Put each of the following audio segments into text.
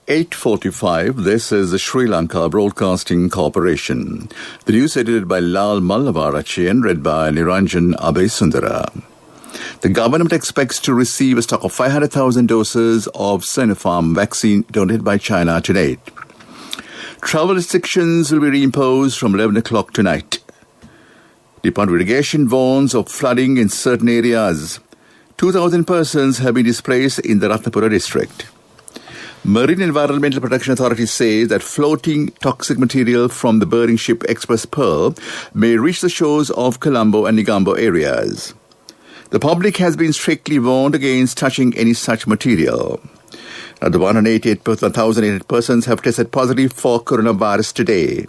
8:45, this is the Sri Lanka Broadcasting Corporation. The news edited by Lal Mallavarachi and read by Niranjan Abesundara. The government expects to receive a stock of 500,000 doses of Sinopharm vaccine donated by China today. Travel restrictions will be reimposed from 11 o'clock tonight. Department of Irrigation warns of flooding in certain areas. 2,000 persons have been displaced in the Ratnapura district. Marine Environmental Protection Authority says that floating toxic material from the burning ship Express Pearl may reach the shores of Colombo and Negombo areas. The public has been strictly warned against touching any such material. The 1,088 persons have tested positive for coronavirus today.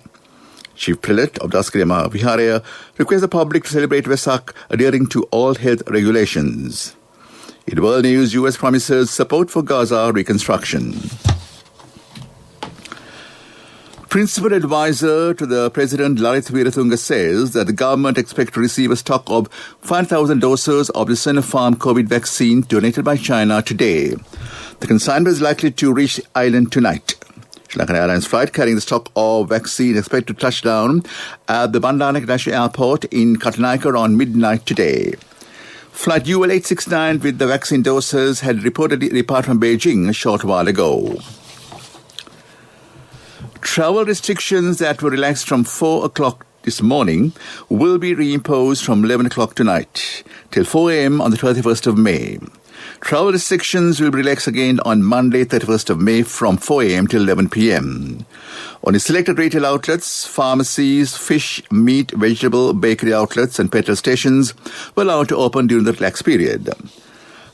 Chief Prelate of Daskriya Mahaviharaya requests the public to celebrate Vesak adhering to all health regulations. In world news, U.S. promises support for Gaza reconstruction. Principal advisor to the President Lalit Veeratunga says that the government expects to receive a stock of 5,000 doses of the Sinopharm COVID vaccine donated by China today. The consignment is likely to reach the island tonight. Sri Lankan Airlines flight carrying the stock of vaccine is expected to touch down at the Bandar International Airport in Katunayake around midnight today. Flight UL869 with the vaccine doses had reportedly departed from Beijing a short while ago. Travel restrictions that were relaxed from 4 o'clock this morning will be reimposed from 11 o'clock tonight till 4 a.m. on the 31st of May. Travel restrictions will be relaxed again on Monday, 31st of May from 4 a.m. till 11 p.m. Only selected retail outlets, pharmacies, fish, meat, vegetable, bakery outlets and petrol stations were allowed to open during the relaxed period.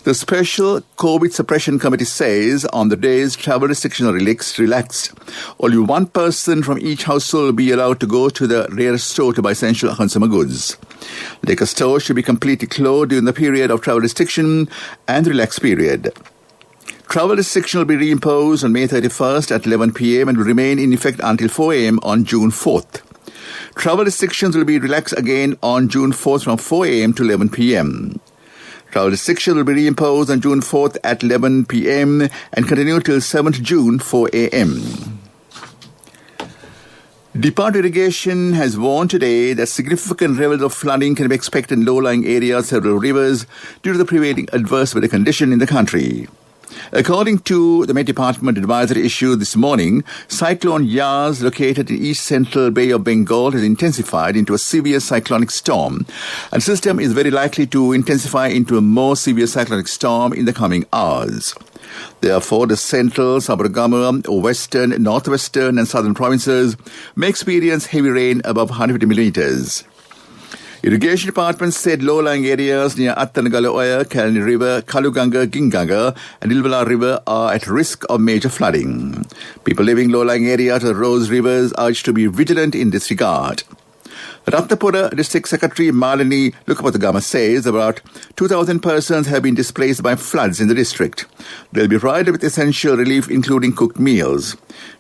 The Special COVID Suppression Committee says on the days travel restrictions are relaxed, only one person from each household will be allowed to go to the nearest store to buy essential consumer goods. Liquor stores should be completely closed during the period of travel restriction and the relaxed period. Travel restriction will be reimposed on May 31st at 11 p.m. and will remain in effect until 4 a.m. on June 4th. Travel restrictions will be relaxed again on June 4th from 4 a.m. to 11 p.m. Travel restrictions will be reimposed on June 4th at 11 p.m. and continue till 7th June 4 a.m. Department of Irrigation has warned today that significant levels of flooding can be expected in low-lying areas of several rivers due to the prevailing adverse weather condition in the country. According to the Met Department advisory issued this morning, Cyclone Yas, located in East Central Bay of Bengal, has intensified into a severe cyclonic storm, and the system is very likely to intensify into a more severe cyclonic storm in the coming hours. Therefore, the central, Sabargama, western, northwestern and southern provinces may experience heavy rain above 150 millimeters. Irrigation Department said low-lying areas near Attanagala-Oya, Kalani River, Kaluganga, Ginganga and Ilvala River are at risk of major flooding. People living low-lying areas of the Rose Rivers are urged to be vigilant in this regard. Ratnapura District Secretary Malini Lukapatagama says about 2,000 persons have been displaced by floods in the district. They'll be provided with essential relief including cooked meals.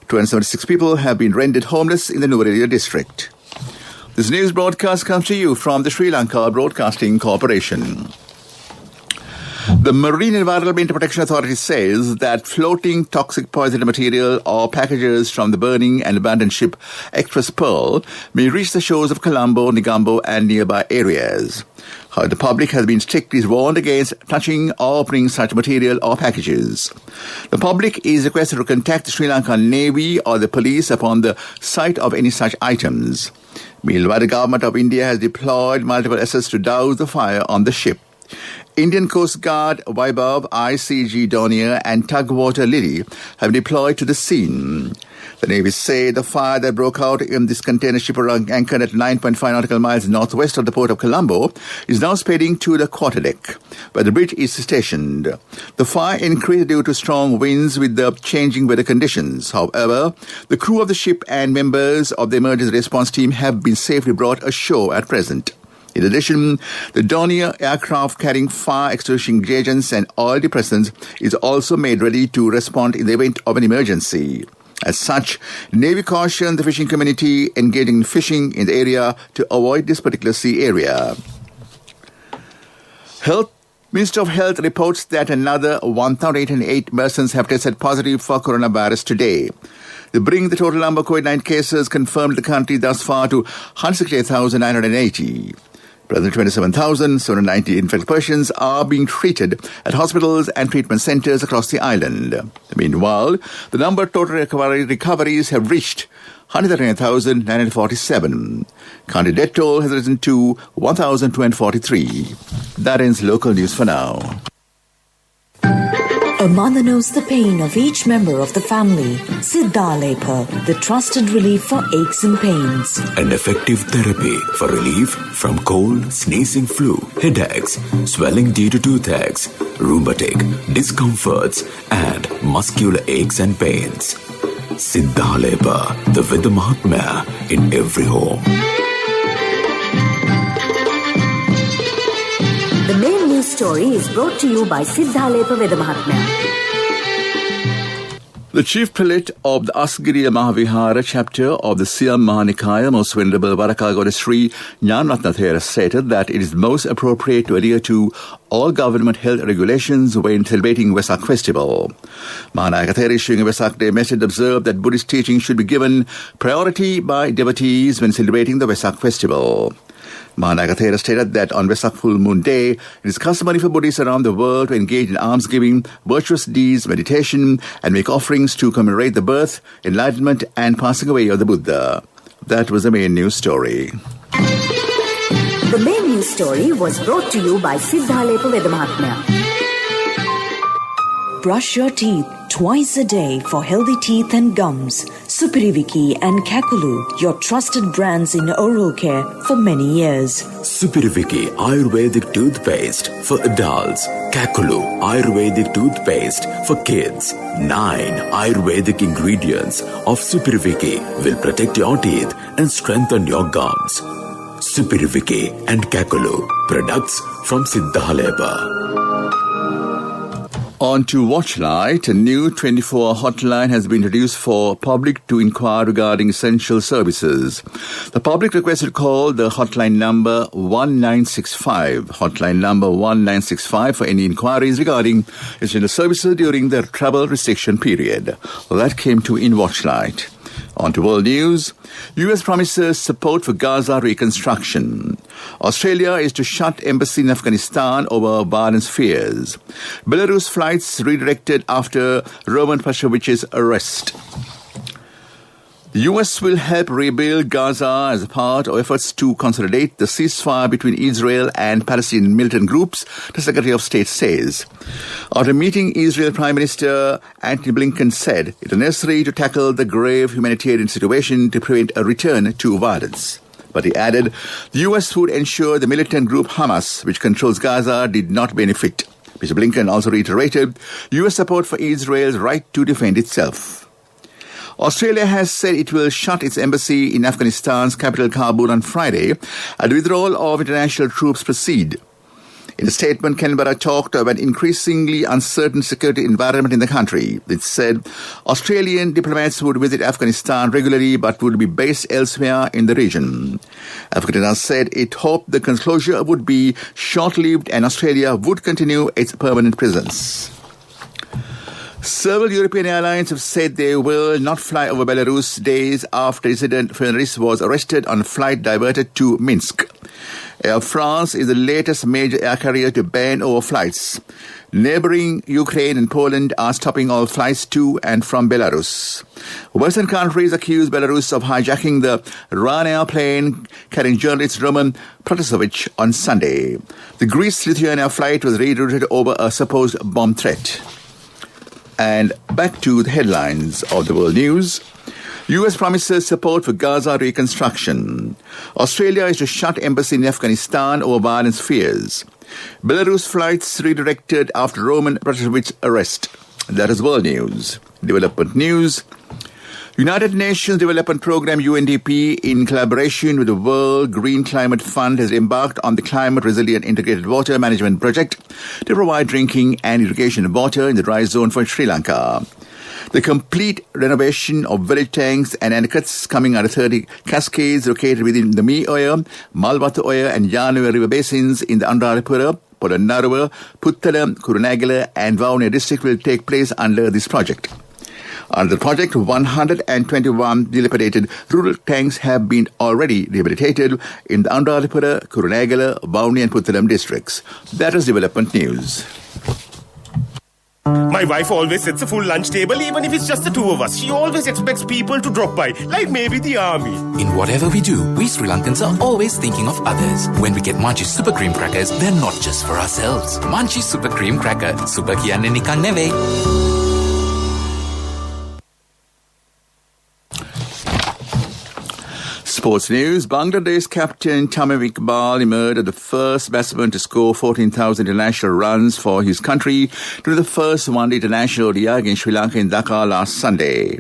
276 people have been rendered homeless in the Nuwara district. This news broadcast comes to you from the Sri Lanka Broadcasting Corporation. The Marine Environmental Protection Authority says that floating toxic poison material or packages from the burning and abandoned ship Express Pearl may reach the shores of Colombo, Negombo and nearby areas. However, the public has been strictly warned against touching or opening such material or packages. The public is requested to contact the Sri Lankan Navy or the police upon the sight of any such items. Meanwhile, the government of India has deployed multiple assets to douse the fire on the ship. Indian Coast Guard, Vaibhav, ICG Dornier and Tugwater Lily have deployed to the scene. The Navy say the fire that broke out in this container ship anchored at 9.5 nautical miles northwest of the port of Colombo is now spreading to the quarterdeck, where the bridge is stationed. The fire increased due to strong winds with the changing weather conditions. However, the crew of the ship and members of the emergency response team have been safely brought ashore at present. In addition, the Dornier aircraft carrying fire extinguishing agents and oil depressants is also made ready to respond in the event of an emergency. As such, Navy cautioned the fishing community engaging in fishing in the area to avoid this particular sea area. Health Ministry of Health reports that another 1,808 persons have tested positive for coronavirus today. They bring the total number of COVID-19 cases confirmed in the country thus far to 168,980. Presently, 27,790 infected persons are being treated at hospitals and treatment centres across the island. Meanwhile, the number of total recoveries have reached 139,947. County death toll has risen to 1,243. That ends local news for now. A mother knows the pain of each member of the family. Siddha Lepa, the trusted relief for aches and pains. An effective therapy for relief from cold, sneezing, flu, headaches, swelling due to toothaches, rheumatic, discomforts, and muscular aches and pains. Siddha Lepa, the Vedha Mahatmya in every home. The main news story is brought to you by Siddha Lepa Vedha Mahatmya. The chief prelate of the Asgiriya Mahavihara chapter of the Siam Mahanikaya, Most Venerable Varaka Goddess Sri Jnanratnathera, stated that it is most appropriate to adhere to all government health regulations when celebrating Vesak festival. Mahanikathera, issuing a Vesak Day message, observed that Buddhist teaching should be given priority by devotees when celebrating the Vesak festival. Mahanikathera stated that on Vesak Full Moon Day, it is customary for Buddhists around the world to engage in almsgiving, virtuous deeds, meditation, and make offerings to commemorate the birth, enlightenment, and passing away of the Buddha. That was the main news story. The main news story was brought to you by Siddha Lepa Vedha Mahatmya. Brush your teeth twice a day for healthy teeth and gums. Supiriviki and Kakulu, your trusted brands in oral care for many years. Supiriviki Ayurvedic toothpaste for adults. Kakulu Ayurvedic toothpaste for kids. 9 Ayurvedic ingredients of Supiriviki will protect your teeth and strengthen your gums. Supiriviki and Kakulu, products from Siddha Lepa. On to Watchlight, a new 24-hour hotline has been introduced for public to inquire regarding essential services. The public requested call the hotline number 1965. Hotline number 1965 for any inquiries regarding essential services during the travel restriction period. Well, that came to in Watchlight. On to world news. U.S. promises support for Gaza reconstruction. Australia is to shut embassy in Afghanistan over violence fears. Belarus flights redirected after Roman Pashovich's arrest. The U.S. will help rebuild Gaza as a part of efforts to consolidate the ceasefire between Israel and Palestinian militant groups, the Secretary of State says. After meeting Israel Prime Minister Antony Blinken said it is necessary to tackle the grave humanitarian situation to prevent a return to violence. But he added the U.S. would ensure the militant group Hamas, which controls Gaza, did not benefit. Mr. Blinken also reiterated U.S. support for Israel's right to defend itself. Australia has said it will shut its embassy in Afghanistan's capital Kabul on Friday as the withdrawal of international troops proceed. In a statement, Canberra talked of an increasingly uncertain security environment in the country. It said Australian diplomats would visit Afghanistan regularly but would be based elsewhere in the region. Afghanistan said it hoped the closure would be short-lived and Australia would continue its permanent presence. Several European airlines have said they will not fly over Belarus days after dissident journalist was arrested on a flight diverted to Minsk. Air France is the latest major air carrier to ban over flights. Neighboring Ukraine and Poland are stopping all flights to and from Belarus. Western countries accuse Belarus of hijacking the Ryanair plane carrying journalist Roman Protasevich on Sunday. The Greece-Lithuania flight was rerouted over a supposed bomb threat. And back to the headlines of the world news. U.S. promises support for Gaza reconstruction. Australia is to shut embassy in Afghanistan over violence fears. Belarus flights redirected after Roman Protasevich arrest. That is world news. Development news. United Nations Development Programme UNDP, in collaboration with the World Green Climate Fund, has embarked on the Climate Resilient Integrated Water Management Project to provide drinking and irrigation water in the dry zone for Sri Lanka. The complete renovation of village tanks and anacuts coming out of 30 cascades located within the Mi Oya, Malwata Oya and Yanoya river basins in the Anuradhapura, Polonnaruwa, Puttala, Kurunegala and Vavuniya district will take place under this project. Under the project, 121 dilapidated rural tanks have been already rehabilitated in the Anuradhapura, Kurunegala, Vavuniya and Puttalam districts. That is development news. My wife always sets a full lunch table, even if it's just the two of us. She always expects people to drop by, like maybe the army. In whatever we do, we Sri Lankans are always thinking of others. When we get Munchie Super Cream Crackers, they're not just for ourselves. Munchie Super Cream Cracker, Super kiyanne nikan නෙවෙයි. Sports news. Bangladesh captain Tamim Iqbal emerged as the first batsman to score 14,000 international runs for his country during the first one-day international ODI against Sri Lanka in Dhaka last Sunday.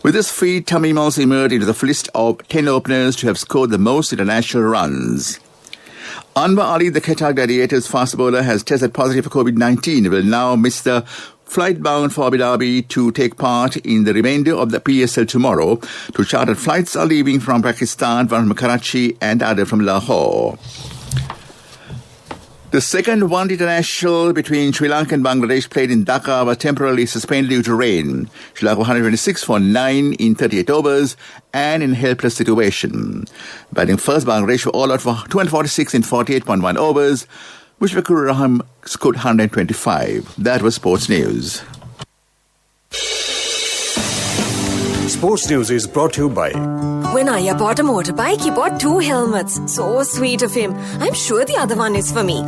With this feat, Tamim also emerged into the list of 10 openers to have scored the most international runs. Anwar Ali, the Qatar Gladiators fast bowler, has tested positive for COVID-19. He will now miss the flight bound for Abu Dhabi to take part in the remainder of the PSL tomorrow. Two chartered flights are leaving from Pakistan, one from Karachi and other from Lahore. The second one international between Sri Lanka and Bangladesh played in Dhaka was temporarily suspended due to rain. Sri Lanka 126 for 9 in 38 overs and in helpless situation. Batting first, Bangladesh were all out for 246 in 48.1 overs, which Wakur Raham scored 125. That was sports news. Sports news is brought to you by... When Aya bought a motorbike, he bought 2 helmets. So sweet of him. I'm sure the other one is for me.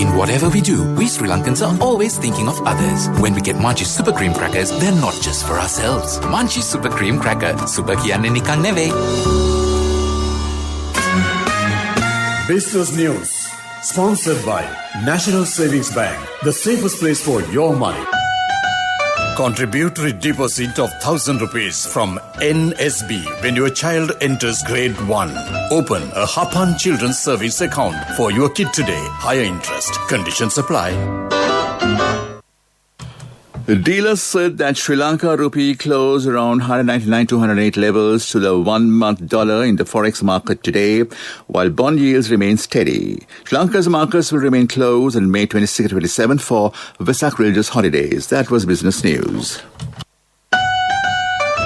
In whatever we do, we Sri Lankans are always thinking of others. When we get Munchie Super Cream Crackers, they're not just for ourselves. Munchie Super Cream Cracker, Super kiyanne nikan නෙවෙයි. Business news. Sponsored by National Savings Bank, the safest place for your money. Contributory deposit of 1,000 rupees from NSB when your child enters grade 1. Open a Hapan Children's Service account for your kid today. Higher interest. Conditions apply. The dealers said that Sri Lanka rupee closed around 199 to 108 levels to the 1-month dollar in the forex market today, while bond yields remain steady. Sri Lanka's markets will remain closed on May 26 to 27 for Vesak religious holidays. That was business news.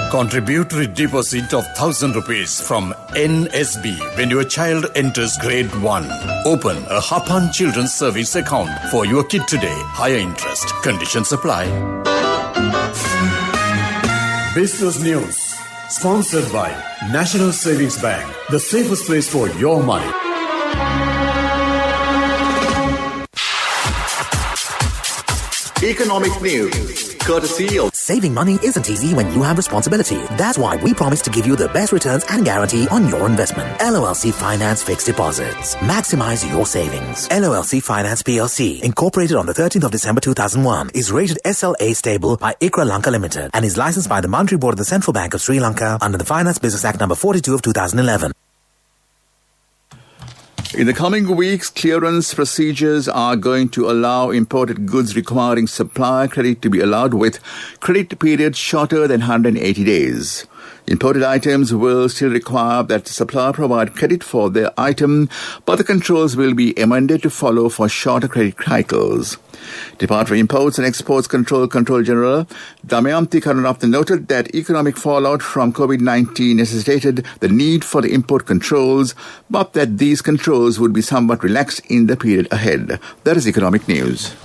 Contributory deposit of 1,000 rupees from NSB when your child enters grade 1. Open a Hapan Children's Service account for your kid today. Higher interest. Conditions apply. Business news. Sponsored by National Savings Bank, the safest place for your money. Economic news, courtesy of... Saving money isn't easy when you have responsibility. That's why we promise to give you the best returns and guarantee on your investment. LOLC Finance Fixed Deposits. Maximize your savings. LOLC Finance PLC, incorporated on the 13th of December 2001, is rated SLA stable by ICRA Lanka Limited and is licensed by the Monetary Board of the Central Bank of Sri Lanka under the Finance Business Act number 42 of 2011. In the coming weeks, clearance procedures are going to allow imported goods requiring supplier credit to be allowed with credit periods shorter than 180 days. Imported items will still require that the supplier provide credit for their item, but the controls will be amended to follow for shorter credit cycles. Department of Imports and Exports Control General Damayanti Karunaratne noted that economic fallout from COVID-19 necessitated the need for the import controls, but that these controls would be somewhat relaxed in the period ahead. That is economic news.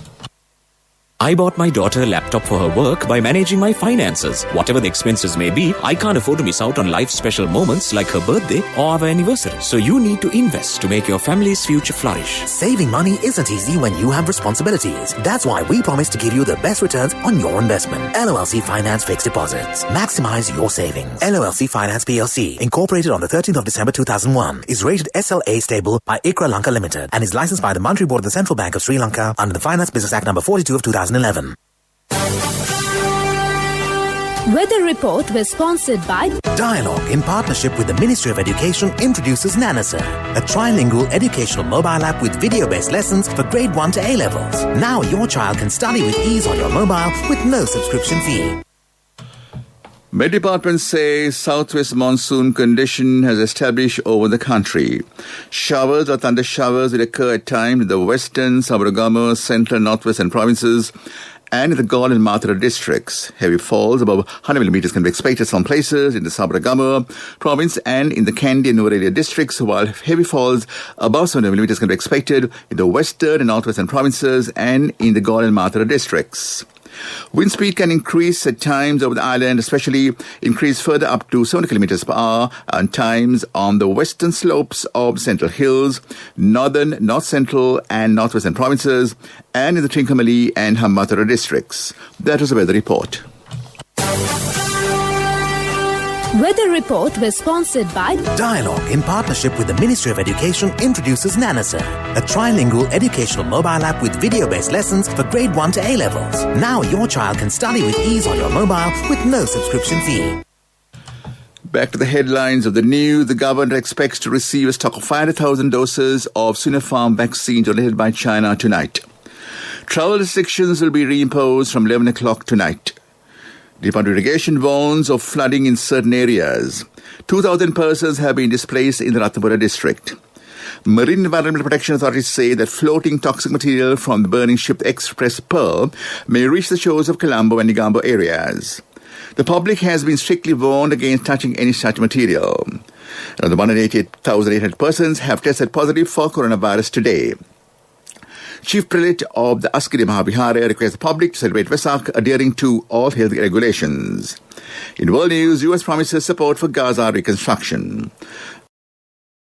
I bought my daughter a laptop for her work by managing my finances. Whatever the expenses may be, I can't afford to miss out on life's special moments like her birthday or our anniversary. So you need to invest to make your family's future flourish. Saving money isn't easy when you have responsibilities. That's why we promise to give you the best returns on your investment. LOLC Finance Fixed Deposits. Maximize your savings. LOLC Finance PLC, incorporated on the 13th of December 2001, is rated SLA stable by ICRA Lanka Limited and is licensed by the Monetary Board of the Central Bank of Sri Lanka under the Finance Business Act number 42 of 2011. Weather Report was sponsored by Dialogue in partnership with the Ministry of Education introduces Nanasa, a trilingual educational mobile app with video-based lessons for grade 1 to A-levels. Now your child can study with ease on your mobile with no subscription fee. Met Department says southwest monsoon condition has established over the country. Showers or thunder showers will occur at times in the western, Sabaragamu, central, northwestern provinces and in the Galle and Mathura districts. Heavy falls above 100 millimeters can be expected some places in the Sabaragamu province and in the Kandy and Nuwara districts, while heavy falls above 70 millimeters can be expected in the western and northwestern provinces and in the Galle and Mathura districts. Wind speed can increase at times over the island, especially increase further up to 70 kilometers per hour at times on the western slopes of Central Hills, northern, north central and northwestern provinces and in the Trincomalee and Hamathura districts. That was the weather report. Weather report was sponsored by Dialogue in partnership with the Ministry of Education introduces Nanasa, a trilingual educational mobile app with video-based lessons for grade 1 to A-levels. Now your child can study with ease on your mobile with no subscription fee. Back to the headlines of the news. The government expects to receive a stock of 500,000 doses of Sinopharm vaccine donated by China tonight. Travel restrictions will be reimposed from 11 o'clock tonight. Department of Irrigation warns of flooding in certain areas. 2,000 persons have been displaced in the Ratnapura district. Marine Environmental Protection Authorities say that floating toxic material from the burning ship Express Pearl may reach the shores of Colombo and Negombo areas. The public has been strictly warned against touching any such material. Another 188,800 persons have tested positive for coronavirus today. Chief Prelate of the Askari Mahavihara requests the public to celebrate Vesak adhering to all health regulations. In world news, US promises support for Gaza reconstruction.